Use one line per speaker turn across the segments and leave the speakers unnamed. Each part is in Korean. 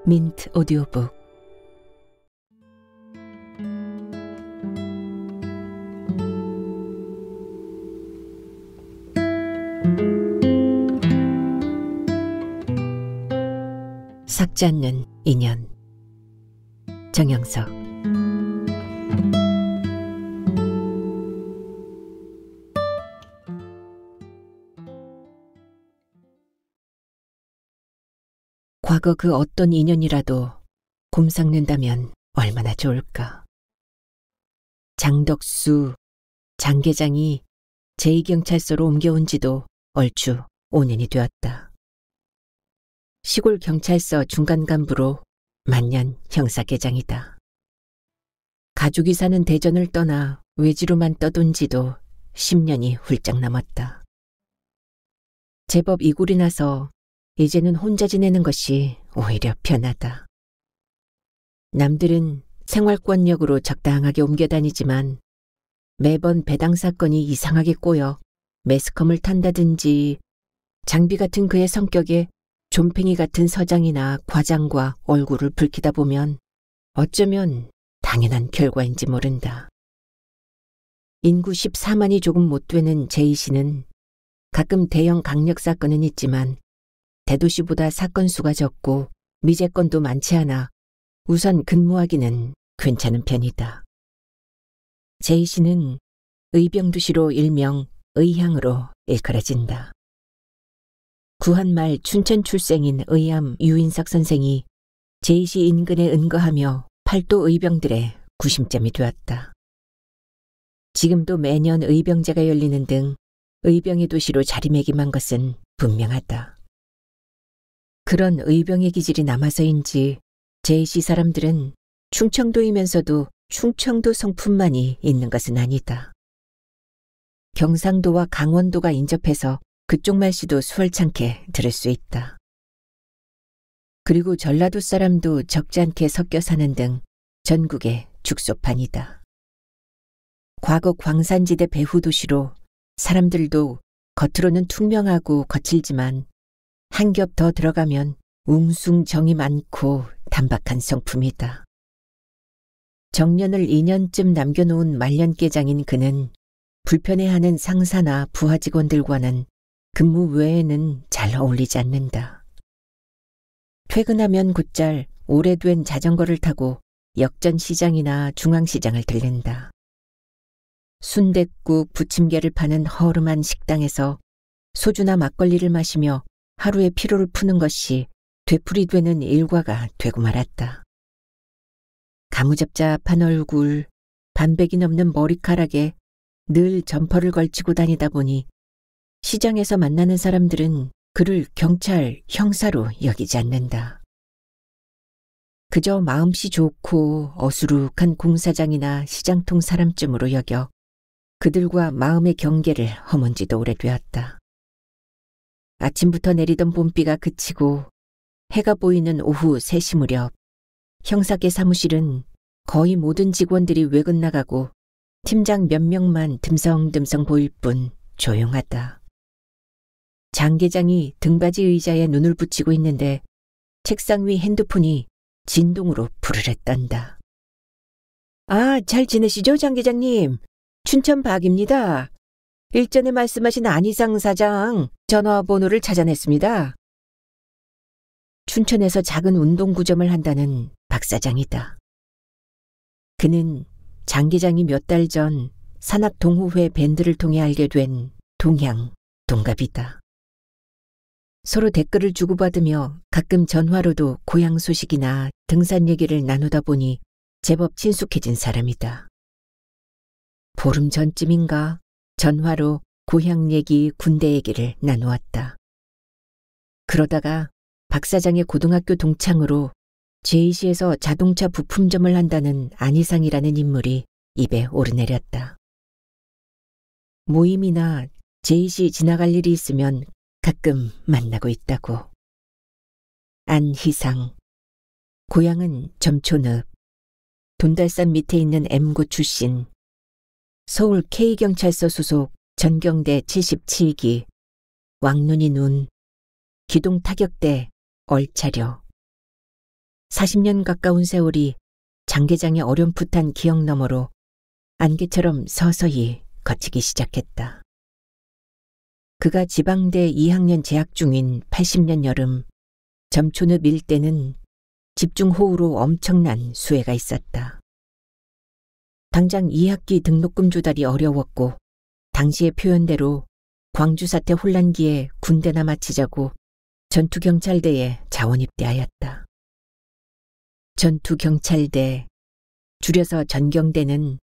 민트 오디오북. 삭지 않는 인연. 정영석. 과거 그 어떤 인연이라도 곰삭는다면 얼마나 좋을까. 장덕수, 장계장이 제2경찰서로 옮겨온 지도 얼추 5년이 되었다. 시골 경찰서 중간 간부로 만년 형사계장이다. 가족이 사는 대전을 떠나 외지로만 떠돈 지도 10년이 훌쩍 넘었다. 제법 이골이 나서 이제는 혼자 지내는 것이 오히려 편하다. 남들은 생활권력으로 적당하게 옮겨 다니지만 매번 배당 사건이 이상하게 꼬여 매스컴을 탄다든지 장비 같은 그의 성격에 좀팽이 같은 서장이나 과장과 얼굴을 붉히다 보면 어쩌면 당연한 결과인지 모른다. 인구 14만이 조금 못 되는 제이시는 가끔 대형 강력 사건은 있지만 대도시보다 사건 수가 적고 미제건도 많지 않아 우선 근무하기는 괜찮은 편이다. 제이씨는 의병두시로 일명 의향으로 일컬어진다. 구한말 춘천 출생인 의암 유인석 선생이 제이씨 인근에 은거하며 팔도 의병들의 구심점이 되었다. 지금도 매년 의병제가 열리는 등 의병의 도시로 자리매김한 것은 분명하다. 그런 의병의 기질이 남아서인지 제이씨 사람들은 충청도이면서도 충청도 성품만이 있는 것은 아니다. 경상도와 강원도가 인접해서 그쪽 말씨도 수월찮게 들을 수 있다. 그리고 전라도 사람도 적지 않게 섞여 사는 등 전국의 죽소판이다. 과거 광산지대 배후도시로 사람들도 겉으로는 투명하고 거칠지만 한 겹 더 들어가면 웅숭정이 많고 단박한 성품이다. 정년을 2년쯤 남겨놓은 말년계장인 그는 불편해하는 상사나 부하 직원들과는 근무 외에는 잘 어울리지 않는다. 퇴근하면 곧잘 오래된 자전거를 타고 역전시장이나 중앙시장을 들른다. 순댓국, 부침개를 파는 허름한 식당에서 소주나 막걸리를 마시며 하루의 피로를 푸는 것이 되풀이되는 일과가 되고 말았다. 가무잡잡한 얼굴, 반백이 넘는 머리카락에 늘 점퍼를 걸치고 다니다 보니 시장에서 만나는 사람들은 그를 경찰, 형사로 여기지 않는다. 그저 마음씨 좋고 어수룩한 공사장이나 시장통 사람쯤으로 여겨 그들과 마음의 경계를 허문 지도 오래되었다. 아침부터 내리던 봄비가 그치고 해가 보이는 오후 3시 무렵 형사계 사무실은 거의 모든 직원들이 외근 나가고 팀장 몇 명만 듬성듬성 보일 뿐 조용하다. 장 계장이 등받이 의자에 눈을 붙이고 있는데 책상 위 핸드폰이 진동으로 부르르 떤다. 아, 잘 지내시죠, 장 계장님? 춘천 박입니다. 일전에 말씀하신 안희상 사장 전화번호를 찾아냈습니다. 춘천에서 작은 운동구점을 한다는 박 사장이다. 그는 장 계장이 몇 달 전 산악동호회 밴드를 통해 알게 된 동향, 동갑이다. 서로 댓글을 주고받으며 가끔 전화로도 고향 소식이나 등산 얘기를 나누다 보니 제법 친숙해진 사람이다. 보름 전쯤인가 전화로 고향 얘기, 군대 얘기를 나누었다. 그러다가 박 사장의 고등학교 동창으로 제이시에서 자동차 부품점을 한다는 안희상이라는 인물이 입에 오르내렸다. 모임이나 제이시 지나갈 일이 있으면 가끔 만나고 있다고. 안희상. 고향은 점촌읍. 돈달산 밑에 있는 M고 출신. 서울 K경찰서 소속 전경대 77기, 왕눈이 눈, 기동 타격대 얼차려. 40년 가까운 세월이 장계장의 어렴풋한 기억 너머로 안개처럼 서서히 걷히기 시작했다. 그가 지방대 2학년 재학 중인 80년 여름, 점촌읍 일대는 집중호우로 엄청난 수해가 있었다. 당장 2학기 등록금 조달이 어려웠고 당시의 표현대로 광주 사태 혼란기에 군대나 마치자고 전투경찰대에 자원 입대하였다. 전투경찰대, 줄여서 전경대는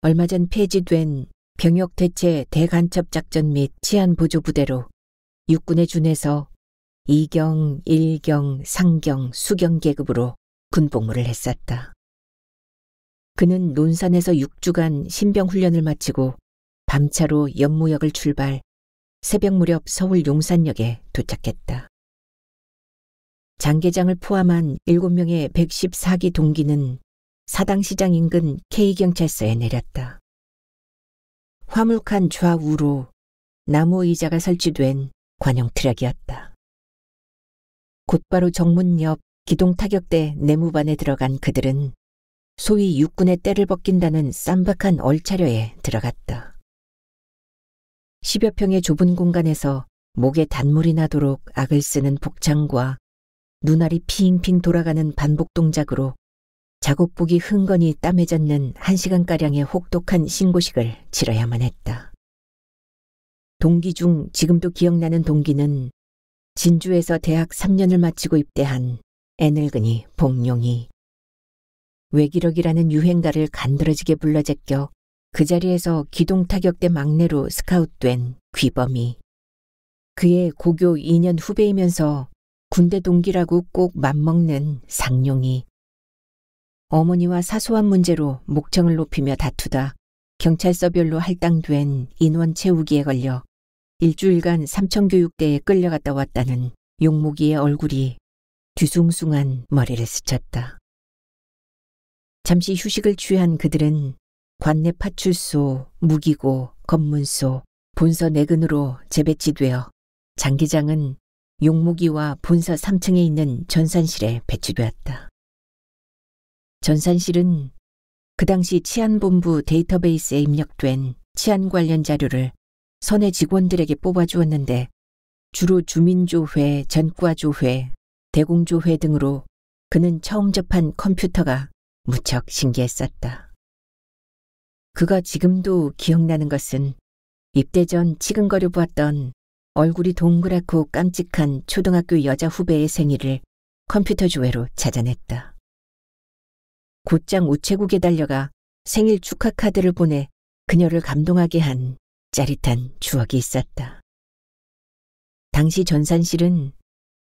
얼마 전 폐지된 병역대체 대간첩작전 및 치안보조부대로 육군에 준해서 2경, 1경, 상경, 수경 계급으로 군복무를 했었다. 그는 논산에서 6주간 신병훈련을 마치고 밤차로 연무역을 출발, 새벽 무렵 서울 용산역에 도착했다. 장계장을 포함한 7명의 114기 동기는 사당시장 인근 K경찰서에 내렸다. 화물칸 좌우로 나무 의자가 설치된 관용 트럭이었다. 곧바로 정문 옆 기동타격대 내무반에 들어간 그들은 소위 육군의 때를 벗긴다는 쌈박한 얼차려에 들어갔다. 10여 평의 좁은 공간에서 목에 단물이 나도록 악을 쓰는 복장과 눈알이 핑핑 돌아가는 반복 동작으로 작업복이 흥건히 땀에 젖는 1시간가량의 혹독한 신고식을 치러야만 했다. 동기 중 지금도 기억나는 동기는 진주에서 대학 3년을 마치고 입대한 애늙은이 복룡이, 외기력이라는 유행가를 간드러지게 불러 제껴 그 자리에서 기동타격대 막내로 스카웃된 귀범이, 그의 고교 2년 후배이면서 군대 동기라고 꼭 맘먹는 상룡이, 어머니와 사소한 문제로 목청을 높이며 다투다 경찰서별로 할당된 인원 채우기에 걸려 일주일간 삼청교육대에 끌려갔다 왔다는 용목이의 얼굴이 뒤숭숭한 머리를 스쳤다. 잠시 휴식을 취한 그들은 관내 파출소, 무기고, 검문소, 본서 내근으로 재배치되어 장계장은 용무기와 본서 3층에 있는 전산실에 배치되었다. 전산실은 그 당시 치안본부 데이터베이스에 입력된 치안 관련 자료를 선의 직원들에게 뽑아주었는데 주로 주민조회, 전과조회, 대공조회 등으로 그는 처음 접한 컴퓨터가 무척 신기했었다. 그가 지금도 기억나는 것은 입대 전 치근거려 보았던 얼굴이 동그랗고 깜찍한 초등학교 여자 후배의 생일을 컴퓨터 조회로 찾아냈다. 곧장 우체국에 달려가 생일 축하 카드를 보내 그녀를 감동하게 한 짜릿한 추억이 있었다. 당시 전산실은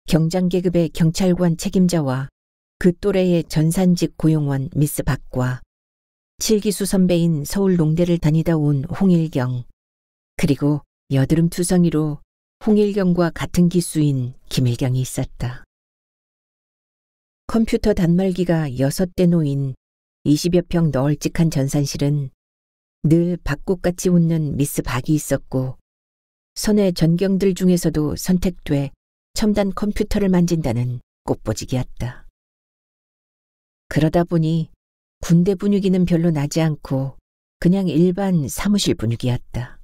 경장계급의 경찰관 책임자와 그 또래의 전산직 고용원 미스 박과 7기수 선배인 서울 농대를 다니다 온 홍일경, 그리고 여드름 투성이로 홍일경과 같은 기수인 김일경이 있었다. 컴퓨터 단말기가 6대 놓인 20여 평 널찍한 전산실은 늘 박꽃같이 웃는 미스 박이 있었고 선의 전경들 중에서도 선택돼 첨단 컴퓨터를 만진다는 꽃보직이었다. 그러다 보니 군대 분위기는 별로 나지 않고 그냥 일반 사무실 분위기였다.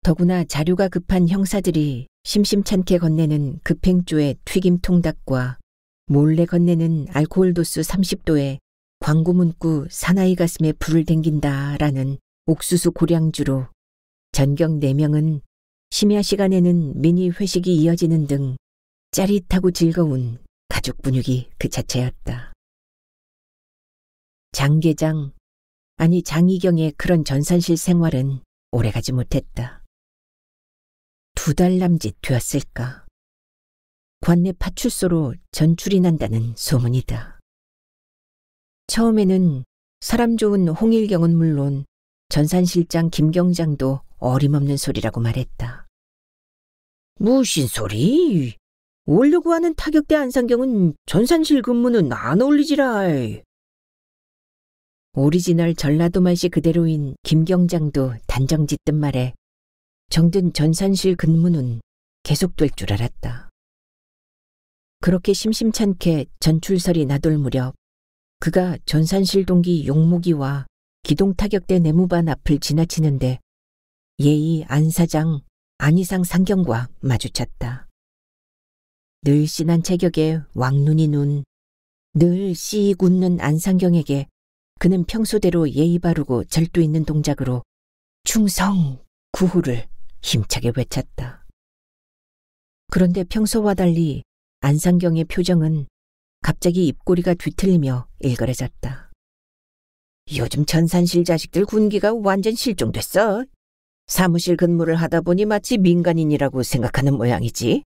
더구나 자료가 급한 형사들이 심심찮게 건네는 급행조의 튀김 통닭과 몰래 건네는 알코올 도수 30도에 광고 문구 사나이 가슴에 불을 댕긴다라는 옥수수 고량주로 전경 4명은 심야 시간에는 미니 회식이 이어지는 등 짜릿하고 즐거운 가족 분위기 그 자체였다. 장계장, 아니 장희경의 그런 전산실 생활은 오래가지 못했다. 2달 남짓 되었을까. 관내 파출소로 전출이 난다는 소문이다. 처음에는 사람 좋은 홍일경은 물론 전산실장 김경장도 어림없는 소리라고 말했다. 무슨 소리? 오려고 하는 타격대 안상경은 전산실 근무는 안 어울리지라. 오리지널 전라도말씨 그대로인 김경장도 단정짓던 말에 정든 전산실 근무는 계속될 줄 알았다. 그렇게 심심찮게 전출설이 나돌 무렵 그가 전산실 동기 용무기와 기동타격대 내무반 앞을 지나치는데 예의 안 사장 안희상 상경과 마주쳤다. 늘씬한 체격에 왕눈이 눈, 늘 씩 웃는 안상경에게 그는 평소대로 예의 바르고 절도 있는 동작으로 충성! 구호를 힘차게 외쳤다. 그런데 평소와 달리 안상경의 표정은 갑자기 입꼬리가 뒤틀리며 일그러졌다. 요즘 전산실 자식들 군기가 완전 실종됐어. 사무실 근무를 하다 보니 마치 민간인이라고 생각하는 모양이지.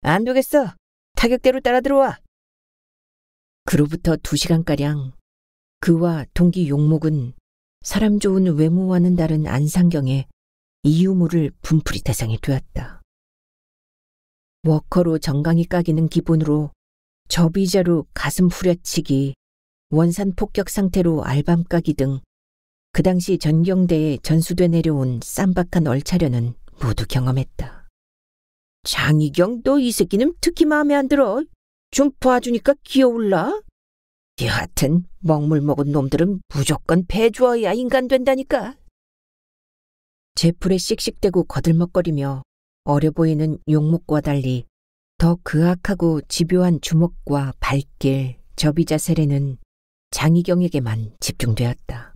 안 되겠어. 타격대로 따라 들어와. 그로부터 2시간가량 그와 동기 용목은 사람 좋은 외모와는 다른 안상경의 이유 모를 분풀이 대상이 되었다. 워커로 정강이 까기는 기본으로 접이자로 가슴 후려치기, 원산 폭격 상태로 알밤 까기 등 그 당시 전경대에 전수돼 내려온 쌈박한 얼차려는 모두 경험했다. 장희경, 너 이 새끼는 특히 마음에 안 들어. 좀 봐주니까 귀여울라. 여하튼 먹물 먹은 놈들은 무조건 배 주어야 인간 된다니까. 제풀에 씩씩대고 거들먹거리며 어려 보이는 용목과 달리 더 그악하고 집요한 주먹과 발길, 접이자 세례는 장희경에게만 집중되었다.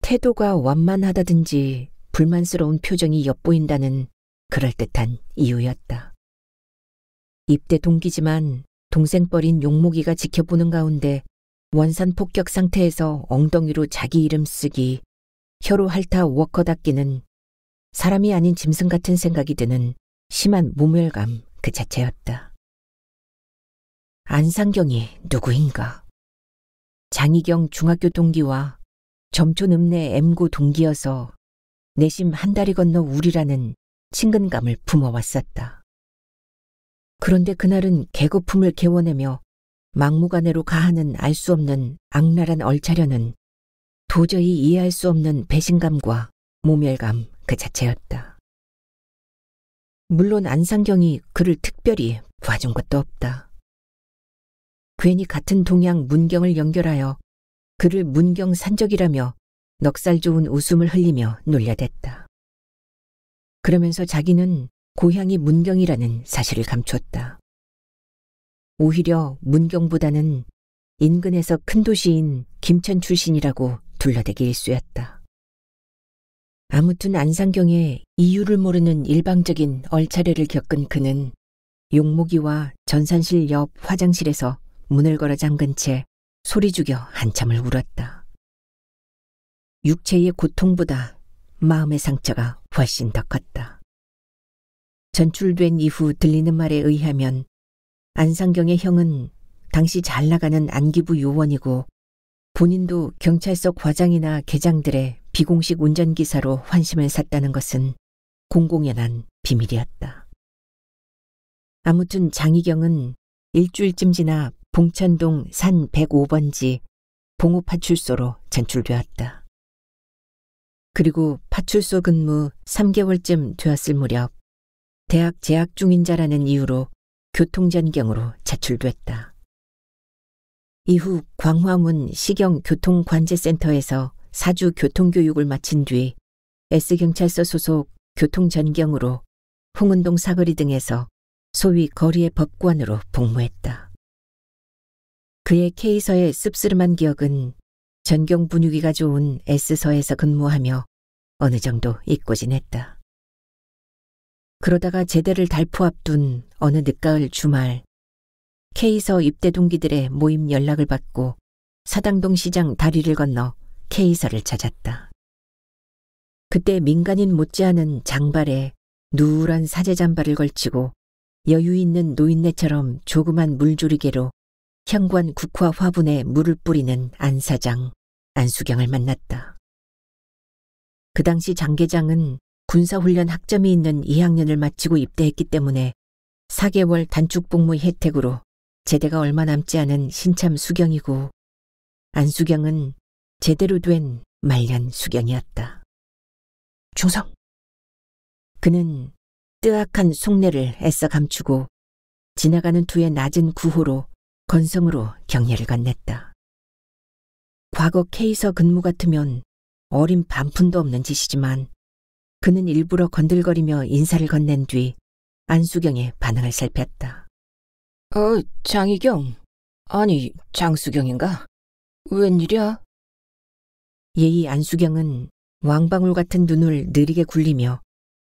태도가 완만하다든지 불만스러운 표정이 엿보인다는 그럴듯한 이유였다. 입대 동기지만 동생뻘인 용목이가 지켜보는 가운데 원산 폭격 상태에서 엉덩이로 자기 이름 쓰기, 혀로 핥아 워커 닦기는 사람이 아닌 짐승 같은 생각이 드는 심한 모멸감 그 자체였다. 안상경이 누구인가? 장희경 중학교 동기와 점촌 읍내 M고 동기여서 내심 한 다리 건너 우리라는 친근감을 품어왔었다. 그런데 그날은 개거품을 개워내며 막무가내로 가하는 알 수 없는 악랄한 얼차려는 도저히 이해할 수 없는 배신감과 모멸감 그 자체였다. 물론 안상경이 그를 특별히 봐준 것도 없다. 괜히 같은 동양 문경을 연결하여 그를 문경 산적이라며 넉살 좋은 웃음을 흘리며 놀려댔다. 그러면서 자기는 고향이 문경이라는 사실을 감췄다. 오히려 문경보다는 인근에서 큰 도시인 김천 출신이라고 둘러대기 일쑤였다. 아무튼 안상경의 이유를 모르는 일방적인 얼차례를 겪은 그는 용목이와 전산실 옆 화장실에서 문을 걸어 잠근 채 소리 죽여 한참을 울었다. 육체의 고통보다 마음의 상처가 훨씬 더 컸다. 전출된 이후 들리는 말에 의하면 안상경의 형은 당시 잘 나가는 안기부 요원이고 본인도 경찰서 과장이나 계장들의 비공식 운전기사로 환심을 샀다는 것은 공공연한 비밀이었다. 아무튼 장희경은 일주일쯤 지나 봉천동 산 105번지 봉오파출소로 전출되었다. 그리고 파출소 근무 3개월쯤 되었을 무렵 대학 재학 중인 자라는 이유로 교통전경으로 차출됐다. 이후 광화문 시경교통관제센터에서 4주 교통교육을 마친 뒤 S경찰서 소속 교통전경으로 홍은동 사거리 등에서 소위 거리의 법관으로 복무했다. 그의 K서의 씁쓸한 기억은 전경 분위기가 좋은 S서에서 근무하며 어느 정도 잊고 지냈다. 그러다가 제대를 달포 앞둔 어느 늦가을 주말 K서 입대 동기들의 모임 연락을 받고 사당동 시장 다리를 건너 K서를 찾았다. 그때 민간인 못지않은 장발에 누런 사제 잠바를 걸치고 여유 있는 노인네처럼 조그만 물조리개로 현관 국화 화분에 물을 뿌리는 안 사장, 안수경을 만났다. 그 당시 장 계장은 군사훈련 학점이 있는 2학년을 마치고 입대했기 때문에 4개월 단축 복무 혜택으로 제대가 얼마 남지 않은 신참 수경이고 안수경은 제대로 된 말년 수경이었다. 충성! 그는 뜨악한 속내를 애써 감추고 지나가는 투의 낮은 구호로 건성으로 경례를 건넸다. 과거 K서 근무 같으면 어린 반푼도 없는 짓이지만 그는 일부러 건들거리며 인사를 건넨 뒤 안수경의 반응을 살폈다. 장희경. 아니, 장수경인가? 웬일이야? 예의 안수경은 왕방울 같은 눈을 느리게 굴리며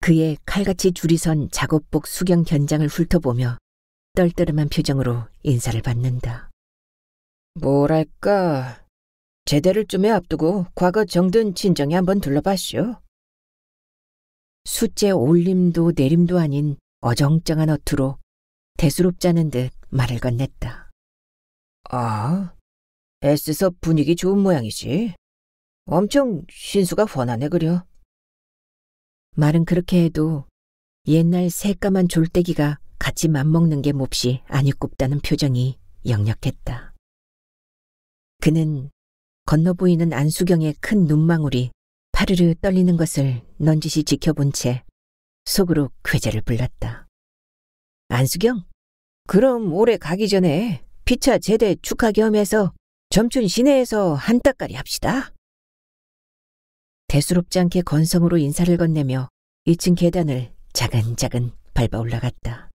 그의 칼같이 줄이 선 작업복 수경 견장을 훑어보며 떨떠름한 표정으로 인사를 받는다. 뭐랄까, 제대를 쯤에 앞두고 과거 정든 친정에 한번 둘러봤쇼. 숫제 올림도 내림도 아닌 어정쩡한 어투로 대수롭지 않은 듯 말을 건넸다. 아, 애써서 분위기 좋은 모양이지. 엄청 신수가 훤하네 그려. 말은 그렇게 해도 옛날 새까만 졸대기가 같이 맘먹는 게 몹시 안 입굽다는 표정이 역력했다. 그는 건너 보이는 안수경의 큰 눈망울이 파르르 떨리는 것을 넌지시 지켜본 채 속으로 쾌재를 불렀다. 안수경, 그럼 올해 가기 전에 피차 제대 축하 겸해서 점촌 시내에서 한따까리 합시다. 대수롭지 않게 건성으로 인사를 건네며 2층 계단을 자근자근 밟아 올라갔다.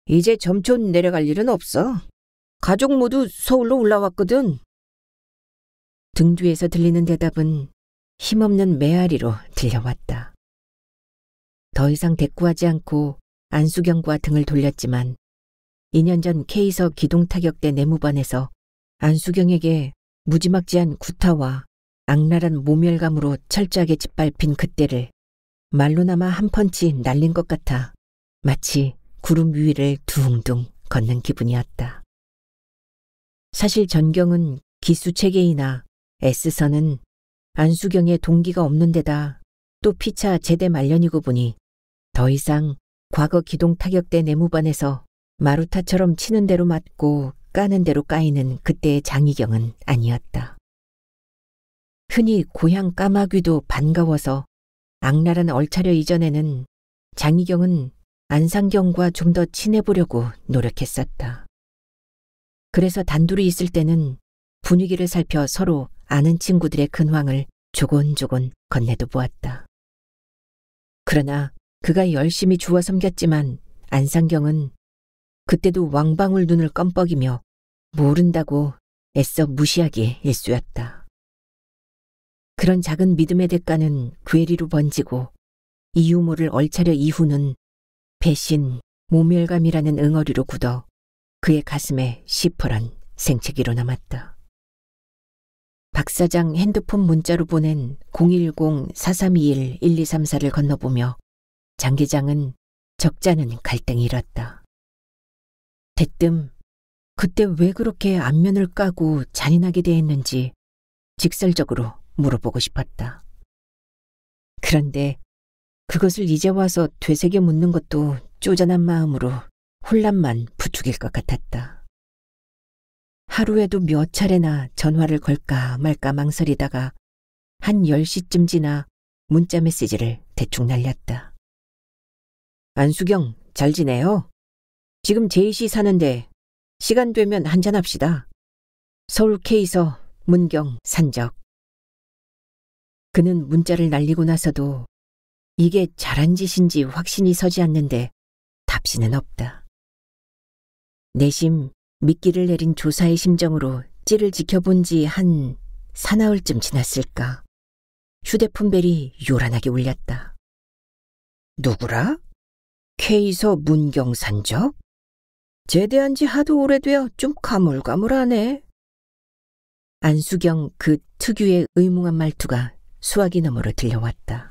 이제 점촌 내려갈 일은 없어. 가족 모두 서울로 올라왔거든. 등 뒤에서 들리는 대답은 힘없는 메아리로 들려왔다. 더 이상 대꾸하지 않고 안수경과 등을 돌렸지만 2년 전 K서 기동타격대 내무반에서 안수경에게 무지막지한 구타와 악랄한 모멸감으로 철저하게 짓밟힌 그때를 말로나마 한 펀치 날린 것 같아 마치 구름 위를 둥둥 걷는 기분이었다. 사실 전경은 기수체계이나 S선은 안수경의 동기가 없는 데다 또 피차 제대 말년이고 보니 더 이상 과거 기동타격대 내무반에서 마루타처럼 치는 대로 맞고 까는 대로 까이는 그때의 장희경은 아니었다. 흔히 고향 까마귀도 반가워서 악랄한 얼차려 이전에는 장희경은 안상경과 좀 더 친해보려고 노력했었다. 그래서 단둘이 있을 때는 분위기를 살펴 서로 아는 친구들의 근황을 조곤조곤 건네도 보았다. 그러나 그가 열심히 주워 섬겼지만 안상경은 그때도 왕방울 눈을 껌뻑이며 모른다고 애써 무시하기 일쑤였다. 그런 작은 믿음의 대가는 괴리로 번지고 이유 모를 얼차려 이후는 배신, 모멸감이라는 응어리로 굳어 그의 가슴에 시퍼런 생채기로 남았다. 박 사장 핸드폰 문자로 보낸 010-4321-1234를 건너보며 장 계장은 적잖은 갈등이 일었다. 대뜸 그때 왜 그렇게 안면을 까고 잔인하게 대했는지 직설적으로 물어보고 싶었다. 그런데 그것을 이제 와서 되새겨 묻는 것도 쪼잔한 마음으로 혼란만 부추길 것 같았다. 하루에도 몇 차례나 전화를 걸까 말까 망설이다가 한 10시쯤 지나 문자 메시지를 대충 날렸다. 안수경, 잘 지내요? 지금 제이씨 사는데 시간 되면 한잔합시다. 서울 K서 문경 산적. 그는 문자를 날리고 나서도 이게 잘한 짓인지 확신이 서지 않는데 답시는 없다. 내심 미끼를 내린 조사의 심정으로 찌를 지켜본 지 한 사나흘쯤 지났을까. 휴대폰 벨이 요란하게 울렸다. 누구라? K서 문경 산적? 제대한 지 하도 오래되어 좀 가물가물하네. 안수경 그 특유의 의뭉한 말투가 수화기 너머로 들려왔다.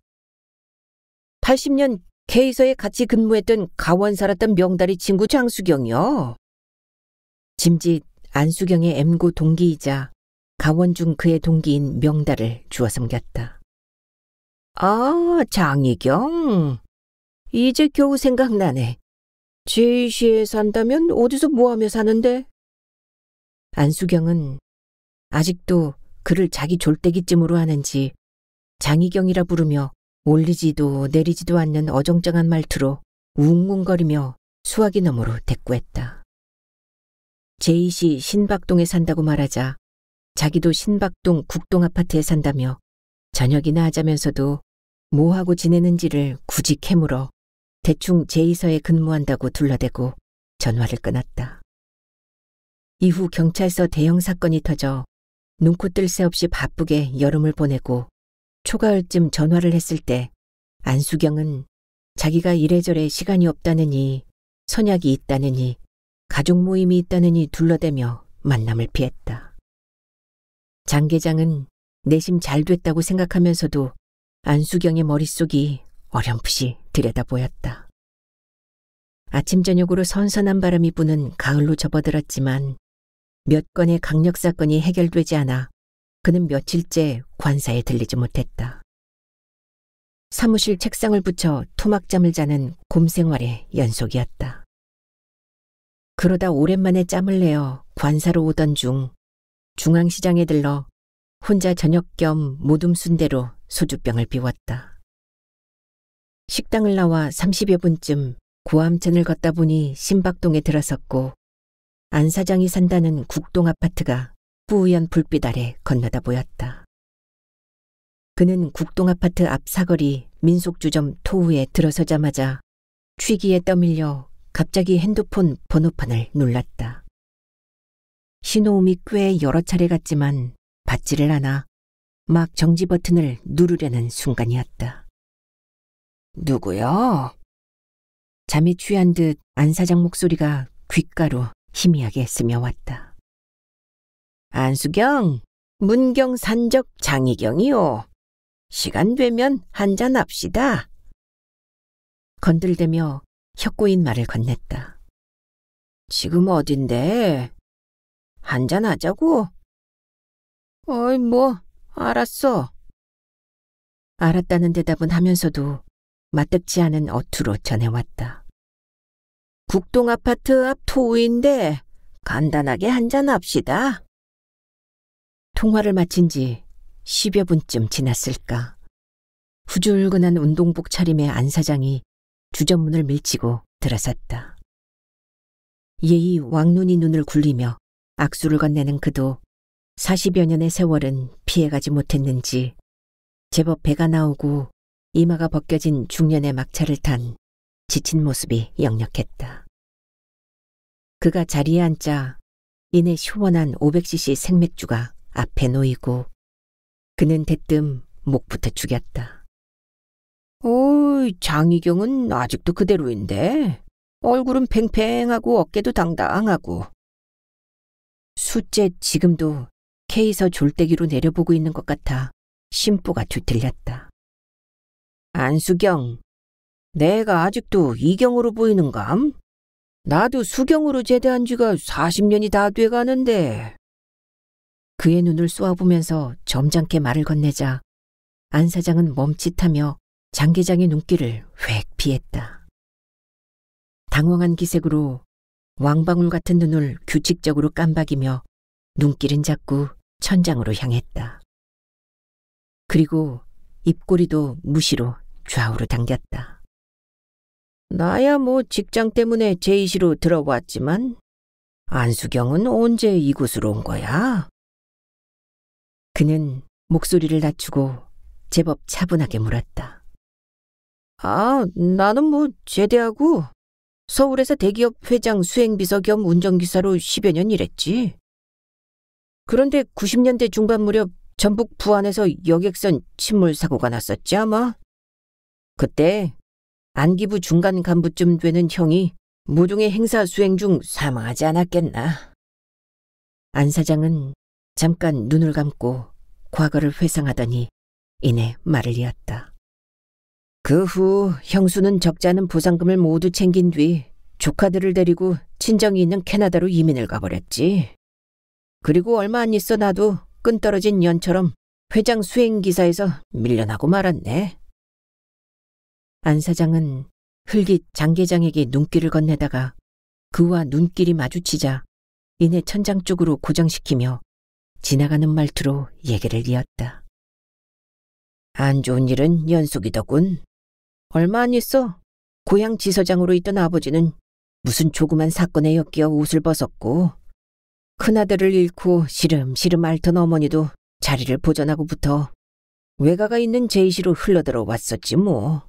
80년 K서에 같이 근무했던 가원 살았던 명다리 친구 장수경이요. 짐짓 안수경의 M고 동기이자 가원 중 그의 동기인 명다를 주워 섬겼다. 아, 장희경. 이제 겨우 생각나네. 제이시에 산다면 어디서 뭐하며 사는데? 안수경은 아직도 그를 자기 졸대기쯤으로 하는지 장희경이라 부르며 올리지도 내리지도 않는 어정쩡한 말투로 웅웅거리며 수화기 너머로 대꾸했다. 제이씨 신박동에 산다고 말하자 자기도 신박동 국동아파트에 산다며 저녁이나 하자면서도 뭐하고 지내는지를 굳이 캐물어 대충 제이서에 근무한다고 둘러대고 전화를 끊었다. 이후 경찰서 대형 사건이 터져 눈코 뜰 새 없이 바쁘게 여름을 보내고 초가을쯤 전화를 했을 때 안수경은 자기가 이래저래 시간이 없다느니 선약이 있다느니 가족 모임이 있다느니 둘러대며 만남을 피했다. 장 계장은 내심 잘 됐다고 생각하면서도 안수경의 머릿속이 어렴풋이 들여다보였다. 아침 저녁으로 선선한 바람이 부는 가을로 접어들었지만 몇 건의 강력 사건이 해결되지 않아 그는 며칠째 관사에 들리지 못했다. 사무실 책상을 붙여 토막잠을 자는 곰생활의 연속이었다. 그러다 오랜만에 짬을 내어 관사로 오던 중 중앙시장에 들러 혼자 저녁 겸 모둠 순대로 소주병을 비웠다. 식당을 나와 30여 분쯤 고암천을 걷다 보니 신박동에 들어섰고 안 사장이 산다는 국동아파트가 뿌연 불빛 아래 건너다 보였다. 그는 국동아파트 앞 사거리 민속주점 토우에 들어서자마자 취기에 떠밀려 갑자기 핸드폰 번호판을 눌렀다. 신호음이 꽤 여러 차례 갔지만 받지를 않아 막 정지 버튼을 누르려는 순간이었다. 누구요? 잠에 취한 듯 안 사장 목소리가 귓가로 희미하게 스며왔다. 안수경, 문경 산적 장희경이요. 시간 되면 한잔 합시다. 건들대며 혀꼬인 말을 건넸다. 지금 어딘데? 한잔 하자고? 어이 뭐 알았어. 알았다는 대답은 하면서도 마뜩지 않은 어투로 전해왔다. 국동아파트 앞 토우인데 간단하게 한잔 합시다. 통화를 마친 지 10여 분쯤 지났을까. 후줄근한 운동복 차림의 안 사장이 주점문을 밀치고 들어섰다. 예의 왕눈이 눈을 굴리며 악수를 건네는 그도 40여 년의 세월은 피해가지 못했는지 제법 배가 나오고 이마가 벗겨진 중년의 막차를 탄 지친 모습이 역력했다. 그가 자리에 앉자 이내 시원한 500cc 생맥주가 앞에 놓이고 그는 대뜸 목부터 죽였다. 어이, 장희경은 아직도 그대로인데 얼굴은 팽팽하고 어깨도 당당하고. 숫째 지금도 K서 졸대기로 내려보고 있는 것 같아 심보가 뒤틀렸다. 안수경, 내가 아직도 이경으로 보이는감? 나도 수경으로 제대한 지가 40년이 다 돼가는데. 그의 눈을 쏘아보면서 점잖게 말을 건네자 안 사장은 멈칫하며 장 계장의 눈길을 획 피했다. 당황한 기색으로 왕방울 같은 눈을 규칙적으로 깜박이며 눈길은 자꾸 천장으로 향했다. 그리고 입꼬리도 무시로 좌우로 당겼다. 나야 뭐 직장 때문에 제이시로 들어왔지만 안수경은 언제 이곳으로 온 거야? 그는 목소리를 낮추고 제법 차분하게 물었다. 아, 나는 뭐 제대하고 서울에서 대기업 회장 수행비서 겸 운전기사로 10여 년 일했지. 그런데 90년대 중반 무렵 전북 부안에서 여객선 침몰 사고가 났었지 아마. 그때 안기부 중간 간부쯤 되는 형이 모종의 행사 수행 중 사망하지 않았겠나. 안 사장은 잠깐 눈을 감고 과거를 회상하더니 이내 말을 이었다. 그 후 형수는 적지 않은 보상금을 모두 챙긴 뒤 조카들을 데리고 친정이 있는 캐나다로 이민을 가버렸지. 그리고 얼마 안 있어 나도 끈떨어진 연처럼 회장 수행기사에서 밀려나고 말았네. 안 사장은 흘깃 장 계장에게 눈길을 건네다가 그와 눈길이 마주치자 이내 천장 쪽으로 고정시키며 지나가는 말투로 얘기를 이었다. 안 좋은 일은 연속이더군. 얼마 안 있어 고향 지서장으로 있던 아버지는 무슨 조그만 사건에 엮여 옷을 벗었고 큰아들을 잃고 시름시름 앓던 어머니도 자리를 보전하고부터 외가가 있는 제이시로 흘러들어 왔었지 뭐.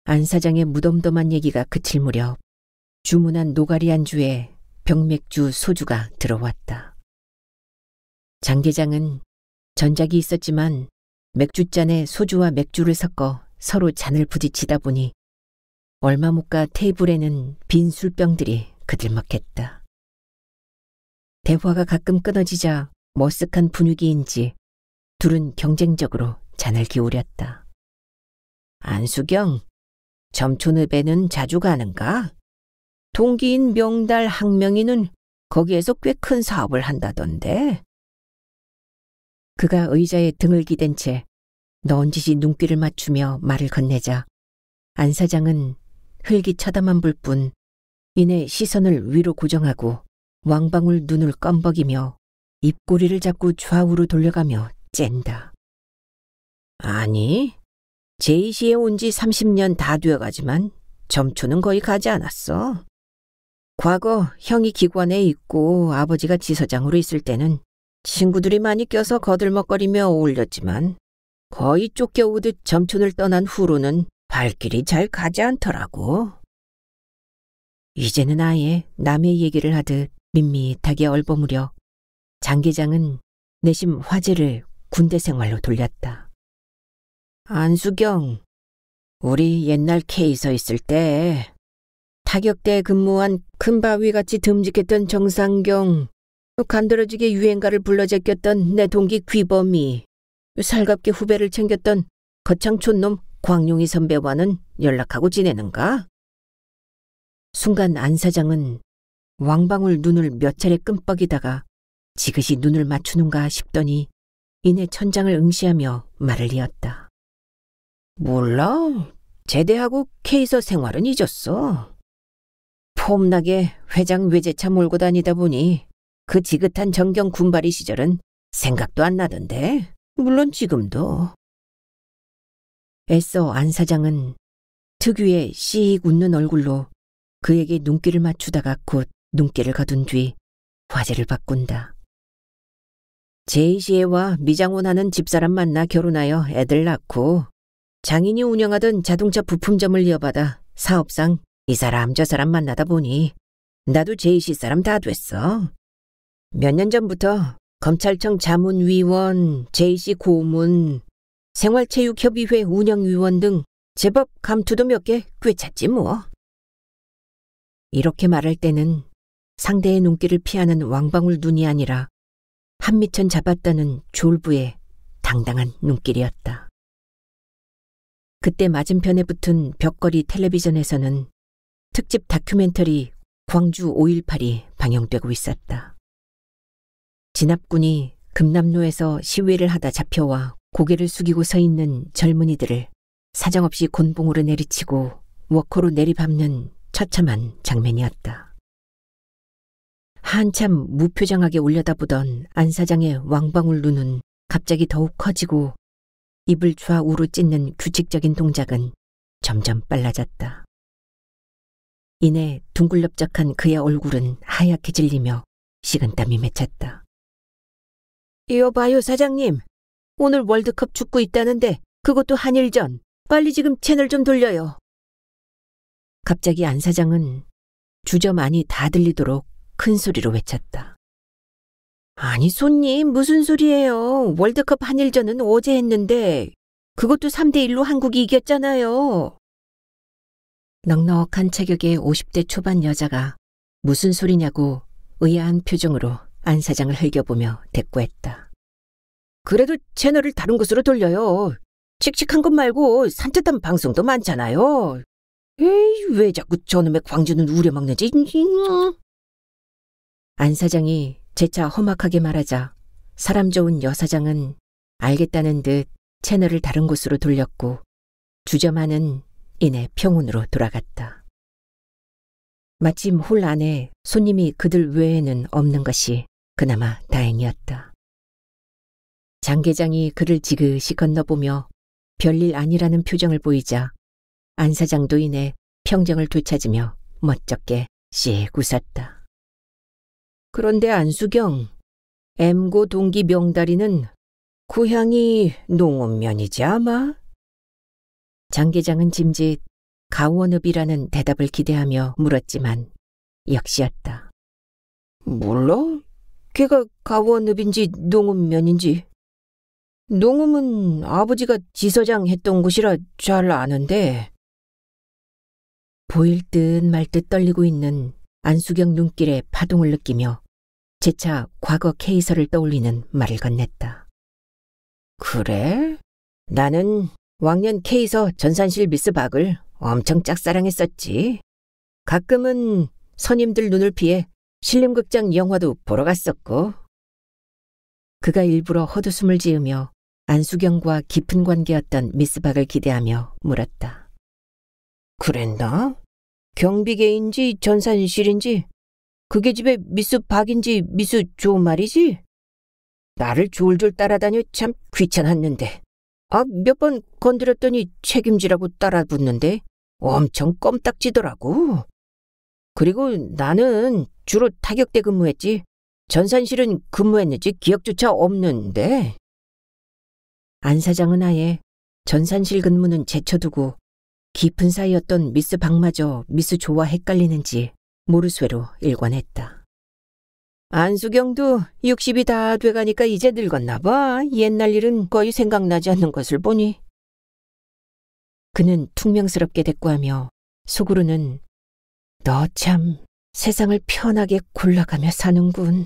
안 사장의 무덤덤한 얘기가 그칠 무렵 주문한 노가리 안주에 병맥주 소주가 들어왔다. 장 계장은 전작이 있었지만 맥주잔에 소주와 맥주를 섞어 서로 잔을 부딪히다 보니 얼마 못 가 테이블에는 빈 술병들이 그들먹했다. 대화가 가끔 끊어지자 머쓱한 분위기인지 둘은 경쟁적으로 잔을 기울였다. 안수경, 점촌읍에는 자주 가는가? 동기인 명달 항명이는 거기에서 꽤 큰 사업을 한다던데. 그가 의자에 등을 기댄 채 넌지시 눈길을 맞추며 말을 건네자 안 사장은 흘기 쳐다만 볼 뿐 이내 시선을 위로 고정하고 왕방울 눈을 껌벅이며 입꼬리를 잡고 좌우로 돌려가며 쨘다. 아니, 제이시에 온 지 30년 다 되어가지만 점초는 거의 가지 않았어. 과거 형이 기관에 있고 아버지가 지서장으로 있을 때는 친구들이 많이 껴서 거들먹거리며 어울렸지만 거의 쫓겨오듯 점촌을 떠난 후로는 발길이 잘 가지 않더라고. 이제는 아예 남의 얘기를 하듯 밋밋하게 얼버무려 장 계장은 내심 화제를 군대 생활로 돌렸다. 안수경, 우리 옛날 K서 있을 때 타격대에 근무한 큰 바위같이 듬직했던 정상경, 간드러지게 유행가를 불러 제꼈던 내 동기 귀범이, 살갑게 후배를 챙겼던 거창촌놈 광룡이 선배와는 연락하고 지내는가? 순간 안 사장은 왕방울 눈을 몇 차례 끔뻑이다가 지그시 눈을 맞추는가 싶더니 이내 천장을 응시하며 말을 이었다. 몰라. 제대하고 K서 생활은 잊었어. 폼나게 회장 외제차 몰고 다니다 보니 그 지긋한 정경 군발이 시절은 생각도 안 나던데. 물론 지금도. 애써 안 사장은 특유의 씩 웃는 얼굴로 그에게 눈길을 맞추다가 곧 눈길을 거둔 뒤 화제를 바꾼다. 제이시에와 미장원 하는 집사람 만나 결혼하여 애들 낳고 장인이 운영하던 자동차 부품점을 이어받아 사업상 이 사람 저 사람 만나다 보니 나도 제이시 사람 다 됐어. 몇 년 전부터 검찰청 자문위원, 제이시 고문, 생활체육협의회 운영위원 등 제법 감투도 몇 개 꿰찼지 뭐. 이렇게 말할 때는 상대의 눈길을 피하는 왕방울 눈이 아니라 한미천 잡았다는 졸부의 당당한 눈길이었다. 그때 맞은편에 붙은 벽걸이 텔레비전에서는 특집 다큐멘터리 광주 5.18이 방영되고 있었다. 진압군이 금남로에서 시위를 하다 잡혀와 고개를 숙이고 서 있는 젊은이들을 사정없이 곤봉으로 내리치고 워커로 내리밟는 처참한 장면이었다. 한참 무표정하게 올려다보던 안 사장의 왕방울 눈은 갑자기 더욱 커지고 입을 좌우로 찢는 규칙적인 동작은 점점 빨라졌다. 이내 둥글럽적한 그의 얼굴은 하얗게 질리며 식은땀이 맺혔다. 여봐요 사장님, 오늘 월드컵 축구 있다는데 그것도 한일전. 빨리 지금 채널 좀 돌려요. 갑자기 안 사장은 주저 많이 다 들리도록 큰 소리로 외쳤다. 아니 손님, 무슨 소리예요. 월드컵 한일전은 어제 했는데 그것도 3대1로 한국이 이겼잖아요. 넉넉한 체격의 50대 초반 여자가 무슨 소리냐고 의아한 표정으로 안 사장을 흘겨보며 대꾸했다. 그래도 채널을 다른 곳으로 돌려요. 칙칙한 것 말고 산뜻한 방송도 많잖아요. 에이, 왜 자꾸 저놈의 광주는 우려먹는지. 안 사장이 재차 험악하게 말하자 사람 좋은 여 사장은 알겠다는 듯 채널을 다른 곳으로 돌렸고 주저마는 이내 평온으로 돌아갔다. 마침 홀 안에 손님이 그들 외에는 없는 것이 그나마 다행이었다. 장 계장이 그를 지그시 건너보며 별일 아니라는 표정을 보이자 안 사장도 이내 평정을 되찾으며 멋쩍게 씩 웃었다. 그런데 안수경, M고 동기 명다리는 고향이 농업면이지 아마? 장 계장은 짐짓 가원읍이라는 대답을 기대하며 물었지만 역시였다. 몰라? 걔가 가원읍인지 농업면인지. 농음은 아버지가 지서장 했던 곳이라 잘 아는데. 보일 듯 말 듯 떨리고 있는 안수경 눈길에 파동을 느끼며 재차 과거 K서를 떠올리는 말을 건넸다. 그래? 나는 왕년 K서 전산실 미스 박을 엄청 짝사랑했었지. 가끔은 선임들 눈을 피해 신림극장 영화도 보러 갔었고. 그가 일부러 헛웃음을 지으며 안수경과 깊은 관계였던 미스 박을 기대하며 물었다. 그랬나? 경비계인지 전산실인지 그게 집에 미스 박인지 미스 조 말이지? 나를 졸졸 따라다녀 참 귀찮았는데. 몇 번 건드렸더니 책임지라고 따라붙는데 엄청 껌딱지더라고. 그리고 나는 주로 타격대 근무했지. 전산실은 근무했는지 기억조차 없는데. 안 사장은 아예 전산실 근무는 제쳐두고 깊은 사이였던 미스 박마저 미스 조와 헷갈리는지 모르쇠로 일관했다. 안수경도 60이 다 돼가니까 이제 늙었나 봐. 옛날 일은 거의 생각나지 않는 것을 보니. 그는 퉁명스럽게 대꾸하며 속으로는 너 참 세상을 편하게 골라가며 사는군.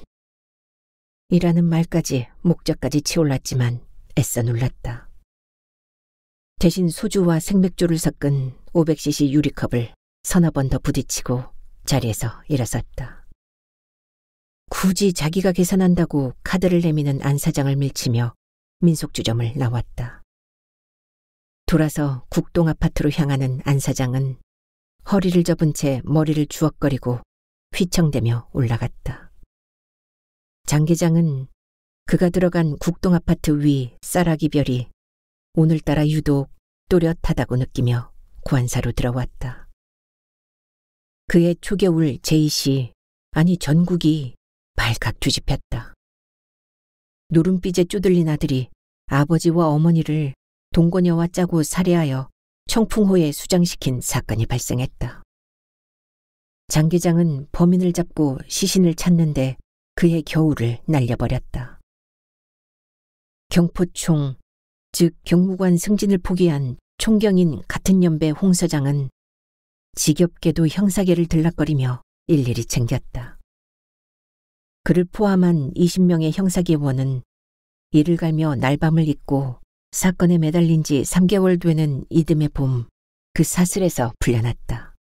이라는 말까지 목젖까지 치올랐지만 애써 눌렀다. 대신 소주와 생맥주를 섞은 500cc 유리컵을 서너 번 더 부딪히고 자리에서 일어섰다. 굳이 자기가 계산한다고 카드를 내미는 안 사장을 밀치며 민속주점을 나왔다. 돌아서 국동 아파트로 향하는 안 사장은 허리를 접은 채 머리를 주걱거리고 휘청대며 올라갔다. 장 계장은 그가 들어간 국동 아파트 위 쌀아기 별이 오늘따라 유독 또렷하다고 느끼며 관사로 들어왔다. 그의 초겨울 제이씨, 아니 전국이 발칵 뒤집혔다. 노름빛에 쪼들린 아들이 아버지와 어머니를 동거녀와 짜고 살해하여 청풍호에 수장시킨 사건이 발생했다. 장 계장은 범인을 잡고 시신을 찾는데 그의 겨울을 날려버렸다. 경포총, 즉 경무관 승진을 포기한 총경인 같은 연배 홍 서장은 지겹게도 형사계를 들락거리며 일일이 챙겼다. 그를 포함한 20명의 형사계원은 이를 갈며 날밤을 잇고 사건에 매달린 지 3개월 되는 이듬해 봄 그 사슬에서 풀려났다.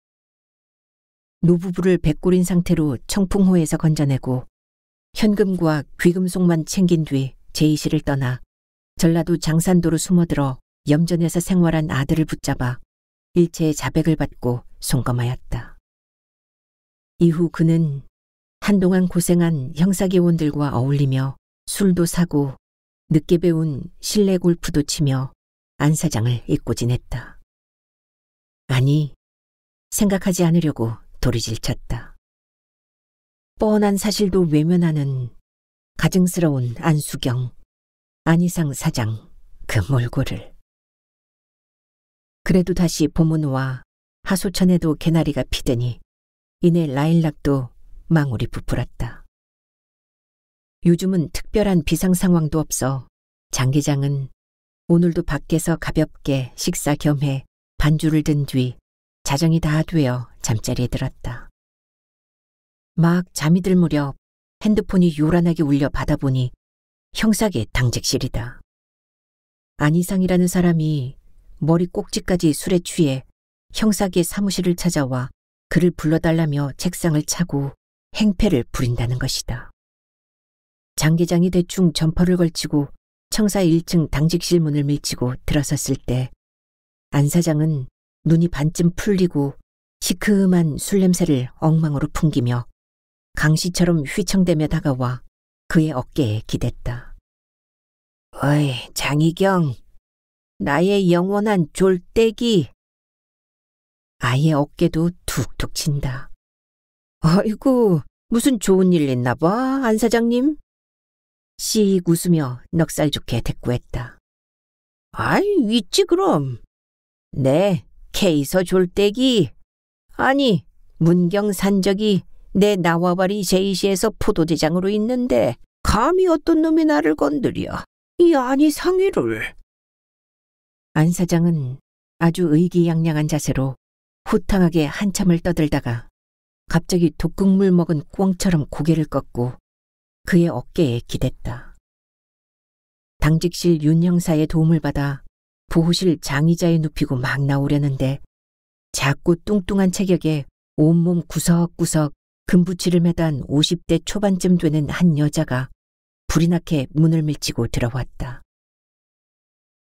노부부를 백골인 상태로 청풍호에서 건져내고 현금과 귀금속만 챙긴 뒤 제이씨를 떠나 전라도 장산도로 숨어들어 염전에서 생활한 아들을 붙잡아 일체의 자백을 받고 송검하였다. 이후 그는 한동안 고생한 형사계원들과 어울리며 술도 사고 늦게 배운 실내 골프도 치며 안 사장을 잊고 지냈다. 아니, 생각하지 않으려고 도리질쳤다. 뻔한 사실도 외면하는 가증스러운 안수경, 안희상 사장, 그 몰골을. 그래도 다시 봄은 와 하소천에도 개나리가 피더니 이내 라일락도 망울이 부풀었다. 요즘은 특별한 비상 상황도 없어 장 계장은 오늘도 밖에서 가볍게 식사 겸해 반주를 든 뒤 자정이 다 되어 잠자리에 들었다. 막 잠이 들 무렵 핸드폰이 요란하게 울려 받아보니 형사계 당직실이다. 안희상이라는 사람이 머리 꼭지까지 술에 취해 형사계 사무실을 찾아와 그를 불러달라며 책상을 차고 행패를 부린다는 것이다. 장 계장이 대충 점퍼를 걸치고 청사 1층 당직실 문을 밀치고 들어섰을 때 안 사장은 눈이 반쯤 풀리고 시큼한 술 냄새를 엉망으로 풍기며 강시처럼 휘청대며 다가와 그의 어깨에 기댔다. 어이, 장희경, 나의 영원한 졸대기. 아예 어깨도 툭 툭툭 친다. 아이고, 무슨 좋은 일 있나 봐, 안 사장님? 씩 웃으며 넉살 좋게 대꾸했다. 아이, 있지 그럼. 네, 케이서 졸대기. 아니, 문경 산적이 내 나와바리 제이시에서 포도대장으로 있는데 감히 어떤 놈이 나를 건드려. 이 아니 상의를. 안 사장은 아주 의기양양한 자세로 호탕하게 한참을 떠들다가 갑자기 독극물 먹은 꿩처럼 고개를 꺾고 그의 어깨에 기댔다. 당직실 윤 형사의 도움을 받아 보호실 장의자에 눕히고 막 나오려는데 작고 뚱뚱한 체격에 온몸 구석구석 금부치를 매단 50대 초반쯤 되는 한 여자가 불이 나게 문을 밀치고 들어왔다.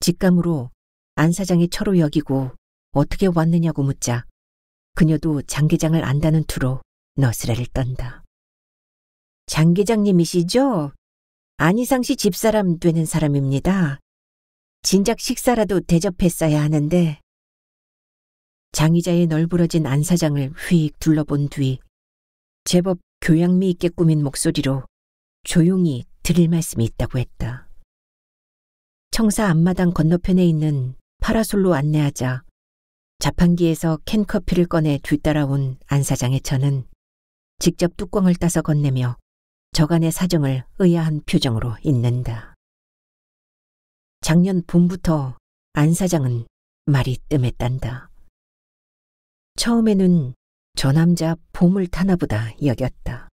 직감으로 안 사장이 처로 여기고 어떻게 왔느냐고 묻자 그녀도 장 계장을 안다는 투로 너스레를 떤다. 장 계장님이시죠? 안희상 씨 집사람 되는 사람입니다. 진작 식사라도 대접했어야 하는데. 장의자의 널브러진 안 사장을 휙 둘러본 뒤 제법 교양미 있게 꾸민 목소리로 조용히 드릴 말씀이 있다고 했다. 청사 앞마당 건너편에 있는 파라솔로 안내하자 자판기에서 캔커피를 꺼내 뒤따라온 안 사장의 처는 직접 뚜껑을 따서 건네며 저간의 사정을 의아한 표정으로 읽는다. 작년 봄부터 안 사장은 말이 뜸했단다. 처음에는 저 남자 보물 타나보다 여겼다.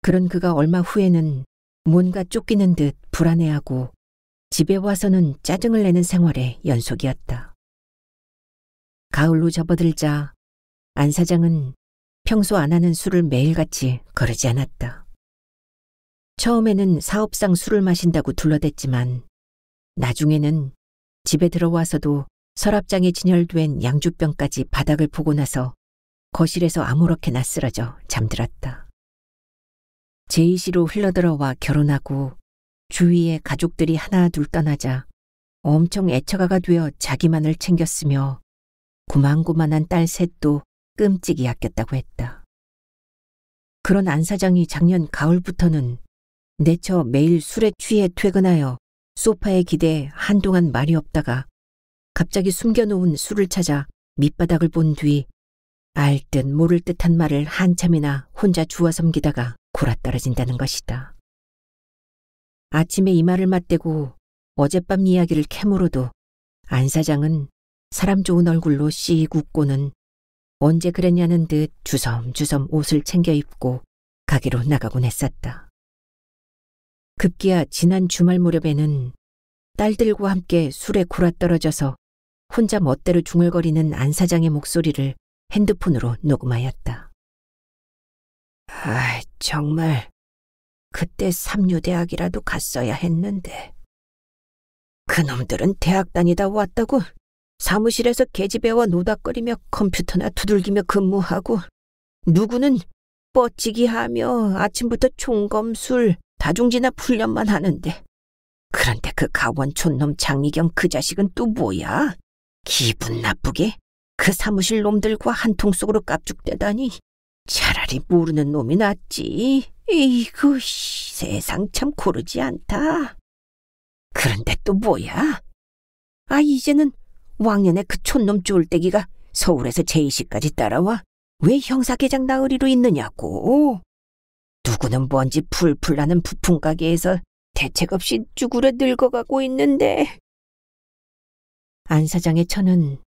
그런 그가 얼마 후에는 뭔가 쫓기는 듯 불안해하고 집에 와서는 짜증을 내는 생활의 연속이었다. 가을로 접어들자 안 사장은 평소 안 하는 술을 매일같이 거르지 않았다. 처음에는 사업상 술을 마신다고 둘러댔지만 나중에는 집에 들어와서도 서랍장에 진열된 양주병까지 바닥을 보고 나서 거실에서 아무렇게나 쓰러져 잠들었다. 제이시로 흘러들어와 결혼하고 주위에 가족들이 하나 둘 떠나자 엄청 애처가가 되어 자기만을 챙겼으며 고만고만한 딸 셋도 끔찍이 아꼈다고 했다. 그런 안 사장이 작년 가을부터는 내처 매일 술에 취해 퇴근하여 소파에 기대 한동안 말이 없다가 갑자기 숨겨놓은 술을 찾아 밑바닥을 본 뒤 알 듯 모를 듯한 말을 한참이나 혼자 주워 섬기다가 골아떨어진다는 것이다. 아침에 이 말을 맞대고 어젯밤 이야기를 캐물어도 안 사장은 사람 좋은 얼굴로 씩 웃고는 언제 그랬냐는 듯 주섬주섬 옷을 챙겨 입고 가게로 나가곤 했었다. 급기야 지난 주말 무렵에는 딸들과 함께 술에 골아떨어져서 혼자 멋대로 중얼거리는 안 사장의 목소리를 핸드폰으로 녹음하였다. 아, 정말 그때 삼류대학이라도 갔어야 했는데. 그놈들은 대학 다니다 왔다고 사무실에서 계집애와 노닥거리며 컴퓨터나 두들기며 근무하고 누구는 뻗치기 하며 아침부터 총검술, 다중진압 훈련만 하는데 그런데 그 가원 촌놈 장희경 그 자식은 또 뭐야? 기분 나쁘게 그 사무실 놈들과 한 통 속으로 깝죽대다니 차라리 모르는 놈이 낫지. 이구 세상 참 고르지 않다. 그런데 또 뭐야? 아 이제는 왕년에 그 촌놈 쫄대기가 서울에서 제이시까지 따라와 왜 형사계장 나으리로 있느냐고. 누구는 뭔지 풀풀 나는 부품가게에서 대책 없이 쭈그려 늙어가고 있는데. 안 사장의 처는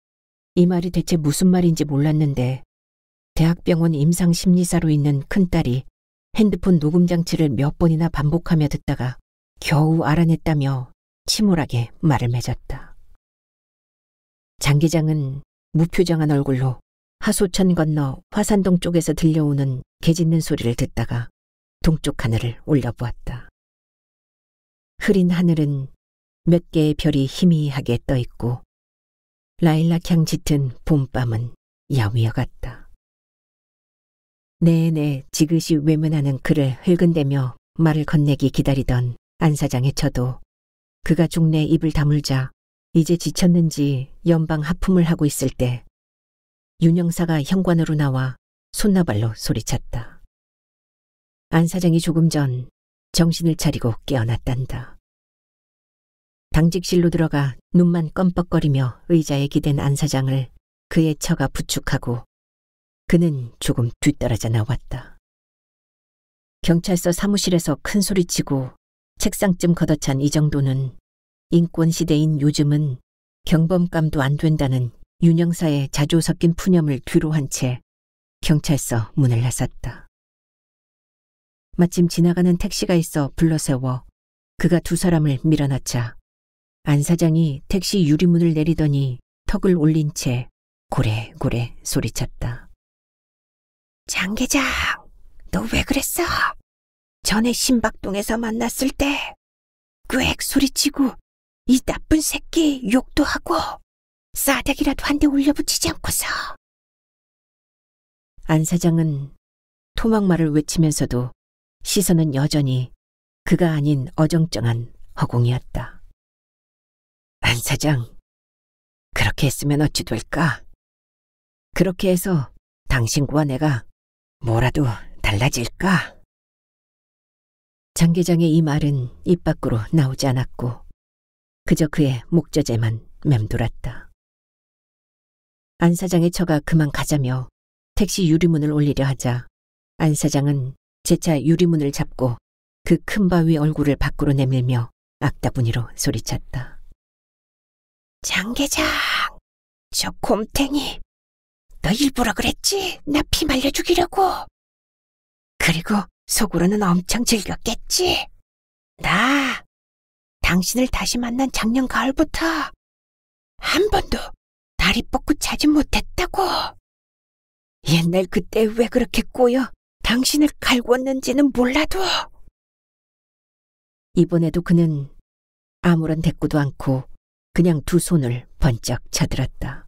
이 말이 대체 무슨 말인지 몰랐는데 대학병원 임상심리사로 있는 큰딸이 핸드폰 녹음장치를 몇 번이나 반복하며 듣다가 겨우 알아냈다며 침울하게 말을 맺었다. 장 계장은 무표정한 얼굴로 하소천 건너 화산동 쪽에서 들려오는 개 짖는 소리를 듣다가 동쪽 하늘을 올려보았다. 흐린 하늘은 몇 개의 별이 희미하게 떠있고 라일락향 짙은 봄밤은 야위어 같다. 내내 지그시 외면하는 그를 흘근대며 말을 건네기 기다리던 안 사장의 처도 그가 중내 입을 다물자 이제 지쳤는지 연방 하품을 하고 있을 때 윤 형사가 현관으로 나와 손나발로 소리쳤다. 안 사장이 조금 전 정신을 차리고 깨어났단다. 당직실로 들어가 눈만 껌뻑거리며 의자에 기댄 안 사장을 그의 처가 부축하고 그는 조금 뒤떨어져 나왔다. 경찰서 사무실에서 큰 소리치고 책상쯤 걷어찬 이 정도는 인권시대인 요즘은 경범감도 안 된다는 윤 형사의 자조 섞인 푸념을 뒤로 한 채 경찰서 문을 나섰다. 마침 지나가는 택시가 있어 불러세워 그가 두 사람을 밀어넣자 안 사장이 택시 유리문을 내리더니 턱을 올린 채 고래고래 소리쳤다. 장 계장, 너 왜 그랬어? 전에 신박동에서 만났을 때 꽥 소리치고 이 나쁜 새끼 욕도 하고 싸대기라도 한 대 올려붙이지 않고서. 안 사장은 토막말을 외치면서도 시선은 여전히 그가 아닌 어정쩡한 허공이었다. 안 사장, 그렇게 했으면 어찌 될까? 그렇게 해서 당신과 내가 뭐라도 달라질까? 장 계장의 이 말은 입 밖으로 나오지 않았고 그저 그의 목젖에만 맴돌았다. 안 사장의 처가 그만 가자며 택시 유리문을 올리려 하자 안 사장은 재차 유리문을 잡고 그 큰 바위 얼굴을 밖으로 내밀며 악다분이로 소리쳤다. 장 계장, 저 곰탱이, 너 일부러 그랬지? 나 피 말려 죽이려고. 그리고 속으로는 엄청 즐겼겠지? 나 당신을 다시 만난 작년 가을부터 한 번도 다리 뻗고 자지 못했다고. 옛날 그때 왜 그렇게 꼬여 당신을 갈궜는지는 몰라도. 이번에도 그는 아무런 대꾸도 않고 그냥 두 손을 번쩍 쳐들었다.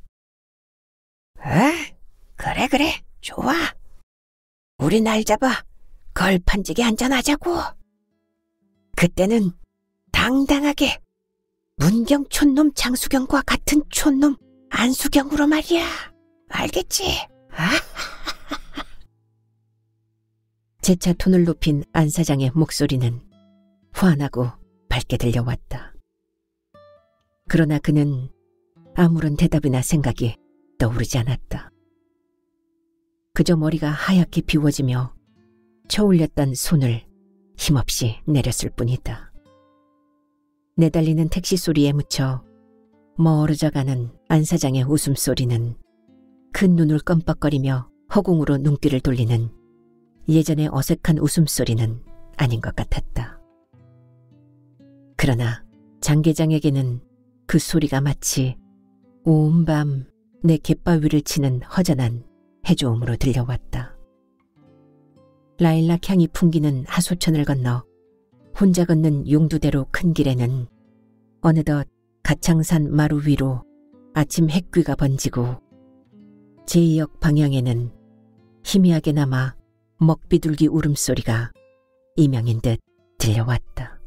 그래, 좋아. 우리 날 잡아 걸판지게 한잔하자고. 그때는 당당하게 문경 촌놈 장수경과 같은 촌놈 안수경으로 말이야. 알겠지? 재차 톤을 높인 안 사장의 목소리는 환하고 밝게 들려왔다. 그러나 그는 아무런 대답이나 생각이 떠오르지 않았다. 그저 머리가 하얗게 비워지며 쳐올렸던 손을 힘없이 내렸을 뿐이다. 내달리는 택시 소리에 묻혀 멀어져가는 안 사장의 웃음소리는 큰 눈을 껌뻑거리며 허공으로 눈길을 돌리는 예전의 어색한 웃음소리는 아닌 것 같았다. 그러나 장 계장에게는 그 소리가 마치 온 밤 내 갯바위를 치는 허전한 해조음으로 들려왔다. 라일락 향이 풍기는 하소천을 건너 혼자 걷는 용두대로 큰 길에는 어느덧 가창산 마루 위로 아침 햇귀가 번지고 제2역 방향에는 희미하게 남아 먹비둘기 울음소리가 이명인 듯 들려왔다.